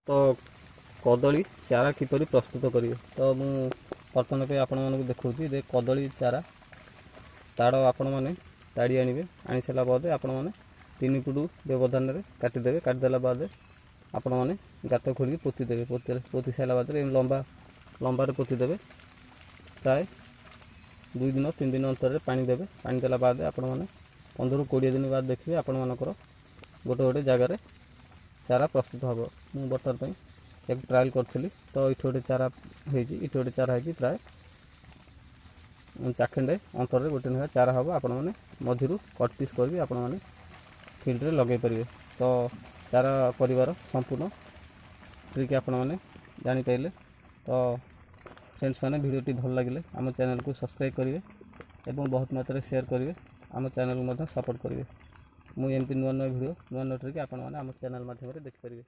तो कदली चारा किपरि प्रस्तुत करिवे तो मु बर्तमान पे आपण मानक देखौछि जे कदली चारा ताड़ आपण मैंने ताड़ी आनिबे आनी सारा बाद आपण मैंने 3 फुट व्यवधान में काटिदेवे काटिदेला बाद आपण मैंने गात खोलिक पोतीदेवे पोती सारा बाद लंबा लंबार पोतीदेवे प्राय 2 दिन 3 दिन अंतर पानी देवे पानी देला बाद आपण मैंने 15-20 दिन बाद देखिए आपण मानकर गोटे गोटे जगार चारा प्रस्तुत हम मुझे बर्तमान एक ट्रायल करी तो ये गोटे चारा ये गोटे चारा है प्राय चाखेंडे अंतर गोटे ना चारा हम आपण मैंने मझिरू कट पिस कर आपण मैंने फील्ड रे लगे पारे तो चारा कर संपूर्ण ट्रिक आपण मैंने जानीपारे तो फ्रेंड्स मैंने वीडियोटी भल लगे आम चैनल को सब्सक्राइब करेंगे और बहुत मात्रा शेयर करेंगे आम चैनल को सपोर्ट करेंगे मुझे एमती नुआ नुआ वीडियो नुआ नुआ ट्रिक आपण मैंने आम चैनल माध्यम देखिपारे।